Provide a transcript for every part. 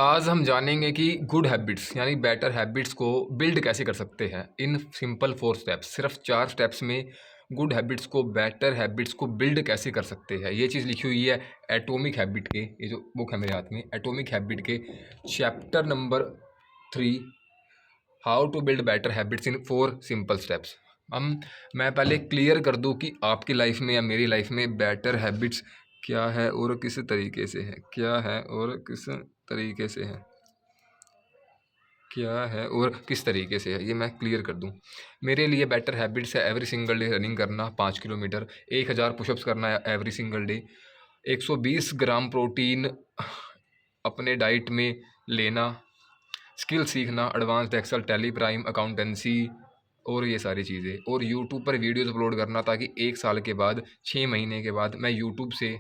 आज हम जानेंगे कि गुड हैबिट्स यानी बेटर हैबिट्स को बिल्ड कैसे कर सकते हैं इन सिंपल 4 स्टेप्स। सिर्फ 4 स्टेप्स में गुड हैबिट्स को बेटर हैबिट्स को बिल्ड कैसे कर सकते हैं। ये चीज़ लिखी हुई है एटॉमिक हैबिट के, ये जो बुक है मेरे हाथ में, एटॉमिक हैबिट के chapter number 3, how to build better habits in 4 simple steps. मैं पहले क्लियर कर दूं कि आपकी लाइफ में या मेरी लाइफ में बेटर हैबिट्स क्या है और किस तरीके से है, क्या है और किस तरीके से है, क्या है और किस तरीके से है, ये मैं क्लियर कर दूं। मेरे लिए बेटर हैबिट्स है एवरी सिंगल डे रनिंग करना 5 किलोमीटर, 1000 पुशअप्स करना every single day, 120 gram protein अपने डाइट में लेना, स्किल सीखना, advanced Excel, Tally, Prime, accountancy और ये सारी चीज़ें, और यूट्यूब पर वीडियोस अपलोड करना ताकि 1 साल के बाद, 6 महीने के बाद मैं यूट्यूब से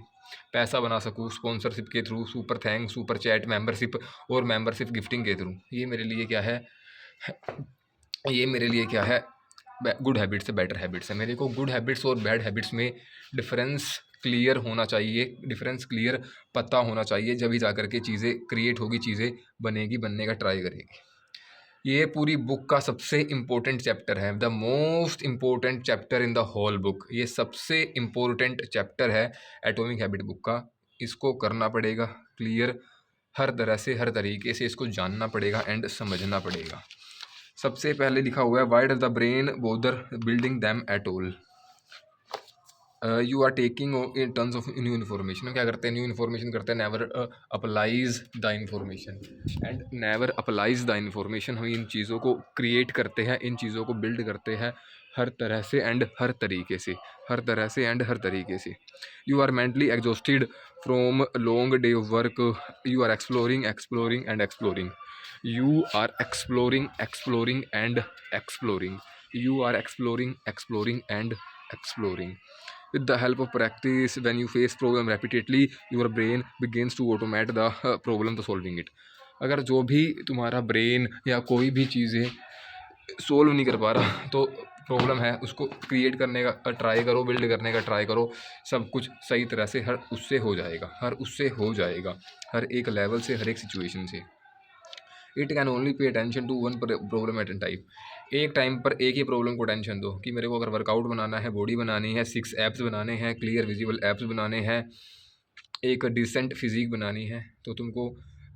पैसा बना सकूँ स्पॉन्सरशिप के through, super thanks, super chat, membership और मेंबरशिप गिफ्टिंग के थ्रू। ये मेरे लिए क्या है, ये मेरे लिए क्या है, गुड हैबिट्स है, बेटर हैबिट्स है। मेरे को गुड हैबिट्स और बैड हैबिट्स में डिफरेंस क्लियर होना चाहिए, डिफरेंस क्लियर पता होना चाहिए, जब ही जा कर के चीज़ें क्रिएट होगी, चीज़ें बनेगी, बनने का ट्राई करेगी। ये पूरी बुक का सबसे इम्पोर्टेंट चैप्टर है, the most important chapter in the whole book. ये सबसे इम्पोर्टेंट चैप्टर है एटॉमिक हैबिट बुक का। इसको करना पड़ेगा क्लियर, हर तरह से, हर तरीके से इसको जानना पड़ेगा एंड समझना पड़ेगा। सबसे पहले लिखा हुआ है, why does the brain bother building them at all. You are taking in terms of new information. हम क्या करते हैं, न्यू इन्फॉर्मेशन करते हैं, never applies the information and never applies the information. हम इन चीज़ों को क्रिएट करते हैं, इन चीज़ों को बिल्ड करते हैं हर तरह से एंड हर तरीके से, हर तरह से एंड हर तरीके से। You are mentally exhausted from long day of work, you are exploring exploring and exploring, you are exploring exploring and exploring, you are exploring exploring and exploring. With the help of practice, when you face problem repeatedly, your brain begins to automate the problem to solving it. अगर जो भी तुम्हारा brain या कोई भी चीज़ें solve नहीं कर पा रहा तो प्रॉब्लम है, उसको क्रिएट करने का ट्राई करो, बिल्ड करने का ट्राई करो, सब कुछ सही तरह से हर उससे हो जाएगा, हर उससे हो जाएगा, हर एक लेवल से, हर एक सिचुएशन से। It can only pay attention to one problem at an time. एक टाइम पर एक ही प्रॉब्लम को टेंशन दो कि मेरे को अगर वर्कआउट बनाना है, बॉडी बनानी है, 6 एप्स बनाने हैं, क्लियर विजिबल एप्स बनाने हैं, एक डिसेंट फिजिक बनानी है, तो तुमको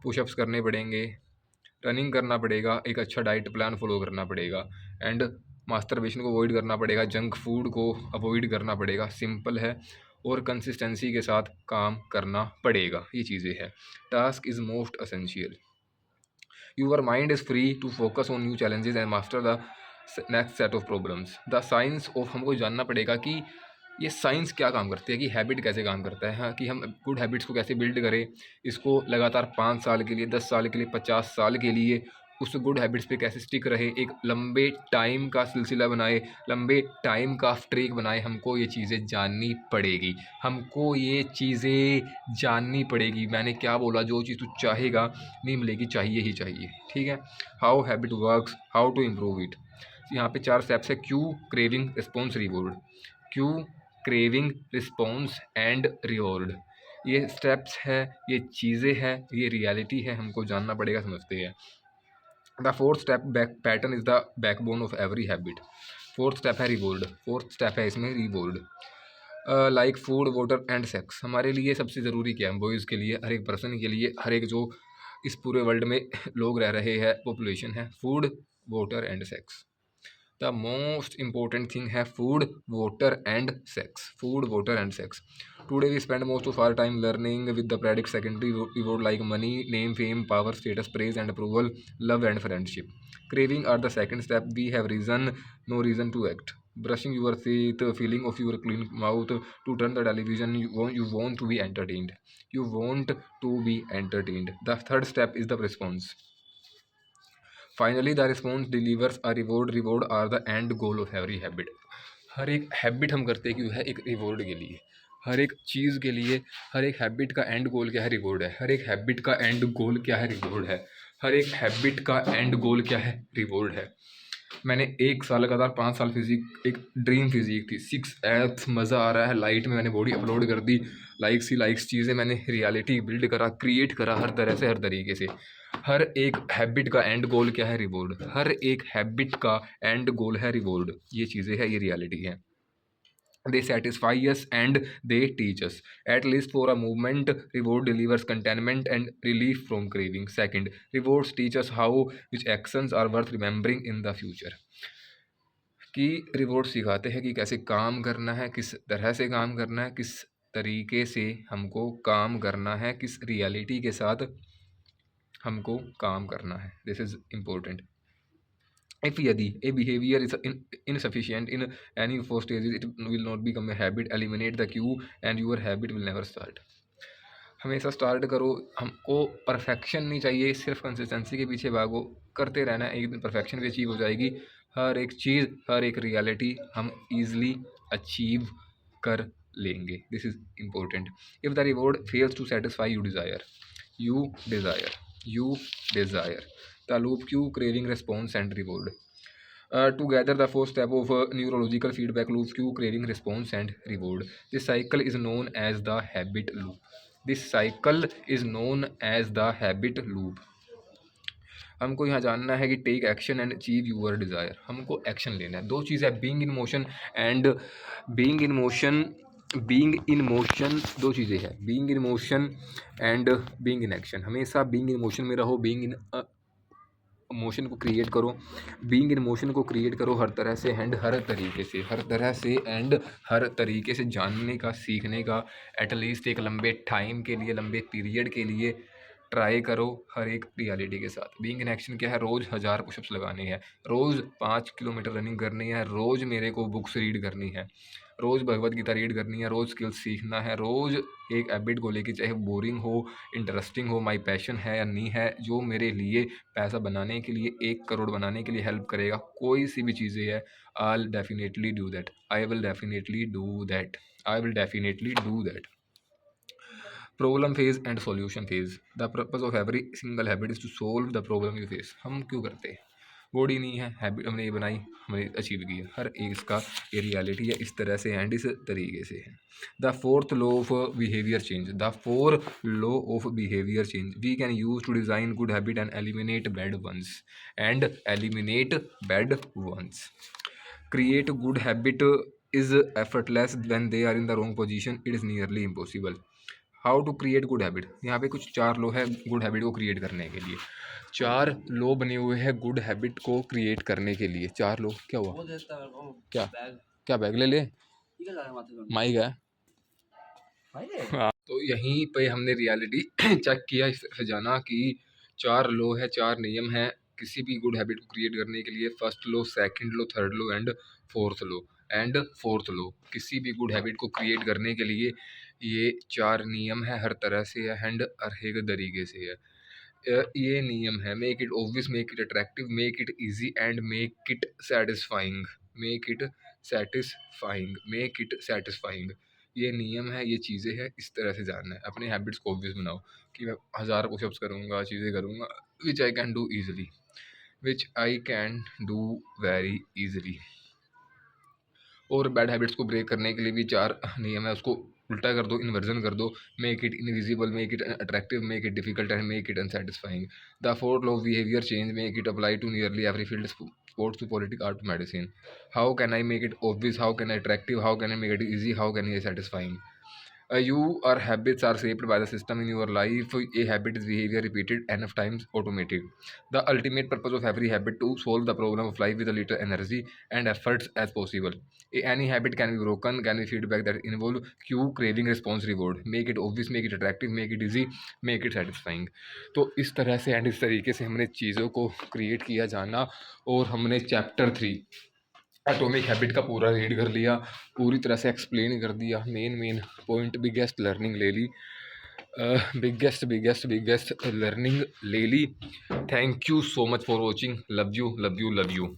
पुशअप्स करने पड़ेंगे, रनिंग करना पड़ेगा, एक अच्छा डाइट प्लान फॉलो करना पड़ेगा एंड मास्टरबेशन को अवॉइड करना पड़ेगा, जंक फूड को अवॉइड करना पड़ेगा। सिंपल है और कंसिस्टेंसी के साथ काम करना पड़ेगा, ये चीज़ें हैं। Task is most essential. Your mind is free to focus on new challenges and master the next set of problems. The science of, हमको जानना पड़ेगा कि ये साइंस क्या काम करती है, कि हैबिट कैसे काम करता है, हाँ, कि हम गुड हैबिट्स को कैसे बिल्ड करें, इसको लगातार 5 साल के लिए, 10 साल के लिए, 50 साल के लिए उस गुड हैबिट्स पे कैसे स्टिक रहे, एक लंबे टाइम का सिलसिला बनाए, लंबे टाइम का स्ट्रीक बनाए। हमको ये चीज़ें जाननी पड़ेगी, हमको ये चीज़ें जाननी पड़ेगी। मैंने क्या बोला, जो चीज़ तू चाहेगा नहीं मिलेगी, चाहिए ही चाहिए, ठीक है। How habit works, how to improve it. यहाँ पे 4 स्टेप्स है, cue, craving, response, reward. Cue, craving, response and reward, ये स्टेप्स है, ये चीज़ें हैं, ये रियलिटी है, हमको जानना पड़ेगा, समझते हैं। The 4th step pattern is the backbone of every habit. 4th step है रिवॉर्ड, 4th स्टेप है इसमें reward. Like food, water and sex. हमारे लिए सबसे ज़रूरी क्या है, बॉयज़ के लिए, हर एक पर्सन के लिए, हर एक जो इस पूरे वर्ल्ड में लोग रह रहे हैं, पॉपुलेशन है, food, water and sex. The most important thing है food, water and sex, food, water and sex. Today we spend most of our time learning with the predict secondary reward like money, name, fame, power, status, praise and approval, love and friendship. Craving are the second step, we have reason, no reason to act. Brushing your teeth, feeling of your clean mouth, to turn the television, you want to be entertained, you want to be entertained. The third step is the response. Finally the response delivers a reward. Reward are the end goal of every habit. हर एक habit हम करते क्यों है, एक reward के लिए, हर एक चीज़ के लिए। हर एक हैबिट का एंड गोल क्या है, रिवॉर्ड है। हर एक हैबिट का एंड गोल क्या है, रिवॉर्ड है। हर एक हैबिट का एंड गोल क्या है, रिवॉर्ड है। मैंने 1 साल लगातार 5 साल फिज़िक एक ड्रीम फिज़िक थी, 6 एब्स, मज़ा आ रहा है, लाइट में मैंने बॉडी अपलोड कर दी, लाइक्स ही लाइक्स चीज़ें मैंने रियलिटी बिल्ड करा, क्रिएट करा हर तरह से, हर तरीके से। हर एक हैबिट का एंड गोल क्या है? रिवॉर्ड। हर एक हैबिट का एंड गोल है रिवॉर्ड। ये चीज़ें हैं, ये रियलिटी है। They satisfy us and they teach us. At least for a moment, reward delivers contentment and relief from craving. Second, rewards teach us how which actions are worth remembering in the future. कि reward सिखाते हैं कि कैसे काम करना है, किस तरह से काम करना है, किस तरीके से हमको काम करना है, किस रियलिटी के साथ हमको काम करना है। This is important. If यदि a behavior is insufficient in any of four stages, it will not become a habit. Eliminate the cue and your habit will never start. हमेशा स्टार्ट करो। हमको परफेक्शन नहीं चाहिए, सिर्फ कंसिस्टेंसी के पीछे भागो, करते रहना, एक दिन परफेक्शन भी अचीव हो जाएगी। हर एक चीज़, हर एक रियलिटी हम ईज़िली अचीव कर लेंगे। This is important. If the reward fails to satisfy you desire, you desire, you desire the loop, cue, craving, response and reward. Together, the fourth step of neurological feedback loop, cue, craving, response, and reward. This cycle is known as the habit loop. This cycle is known as the habit loop. हमको यहाँ जानना है कि take action and achieve your desire. हमको action लेना है। दो चीज़ है, being in motion and being in motion. Being in motion दो चीज़ें हैं, being in motion and being in action. हमेशा बीइंग इन मोशन में रहो, बीइंग इन मोशन को क्रिएट करो, बीइंग इन मोशन को क्रिएट करो हर तरह से एंड हर तरीके से, हर तरह से एंड हर तरीके से जानने का, सीखने का, एटलीस्ट एक लंबे टाइम के लिए, लंबे पीरियड के लिए ट्राई करो हर एक रियलिटी के साथ। बीइंग इन एक्शन क्या है? रोज़ 1000 पुशअप्स लगाने हैं, रोज़ 5 किलोमीटर रनिंग करनी है, रोज़ मेरे को बुक्स रीड करनी है, रोज़ भगवत गीता रीड करनी है, रोज़ स्किल्स सीखना है, रोज़ एक हैबिट को लेके, चाहे बोरिंग हो, इंटरेस्टिंग हो, माई पैशन है या नहीं है, जो मेरे लिए पैसा बनाने के लिए, 1 करोड़ बनाने के लिए हेल्प करेगा, कोई सी भी चीज़ें है, I will definitely do that, I will definitely do that, I will definitely do that. Problem phase and solution phase. The purpose of every single habit is to solve the problem you face. हम क्यों करते हैं? Body नहीं है, habit हमने ये बनाई, हमने अचीव की है, हर एक इसका ये रियलिटी है, इस तरह से एंड इस तरीके से है। The fourth law of behaviour change, the four law of behaviour change we can use to design good habit and eliminate bad ones, and eliminate bad ones. Create good habit is effortless when they are in the wrong position, it is nearly impossible. How to create good habit. यहाँ पे कुछ 4 लो है good habit को create करने के लिए। 4 लो बने हुए हैं गुड हैबिट को क्रिएट करने के लिए। 4 लो। क्या हुआ? क्या क्या बैग ले ले, माइक है। हाँ, तो यहीं पे हमने रियलिटी चेक किया इस तरह से जाना कि 4 लो है, 4 नियम है किसी भी गुड हैबिट को क्रिएट करने के लिए। फर्स्ट लो, सेकंड लो, थर्ड लो एंड फोर्थ लो। एंड फोर्थ लो किसी भी गुड हैबिट को क्रिएट करने के लिए ये 4 नियम है, हर तरह से है एंड हर एक तरीके से है। ये नियम है, make it obvious, make it attractive, make it easy and make it satisfying. Make it satisfying, make it satisfying. ये नियम है, ये चीज़ें हैं, इस तरह से जानना है। अपने हैबिट्स को ऑब्वियस बनाओ कि मैं 1000 पुशअप्स करूँगा, चीज़ें करूँगा, which I can do easily, which I can do very easily. और बैड हैबिट्स को ब्रेक करने के लिए भी 4 नियम है, उसको उल्टा कर दो, इन्वर्जन कर दो। Make it invisible, make it attractive, make it difficult and make it unsatisfying. The fourth law of behaviour change, make it apply to nearly every field, sports to politics, art to medicine. How can I make it obvious, how can I attractive, how can I make it easy, how can I satisfying. Your habits are shaped by the system in your life. A habit is behavior repeated enough times automated. The ultimate purpose of every habit to solve the problem of life with a little energy and efforts as possible. Any habit can be broken, can be feedback that involve cue, craving, response, reward. Make it obvious, make it attractive, make it easy, make it satisfying. तो इस तरह से and इस तरीके से हमने चीज़ों को क्रिएट किया जाना। और हमने चैप्टर 3 एटॉमिक हैबिट का पूरा रीड कर लिया, पूरी तरह से एक्सप्लेन कर दिया, मेन पॉइंट, बिगेस्ट लर्निंग ले ली, बिगेस्ट लर्निंग ले ली। Thank you so much for watching. Love you love you love you.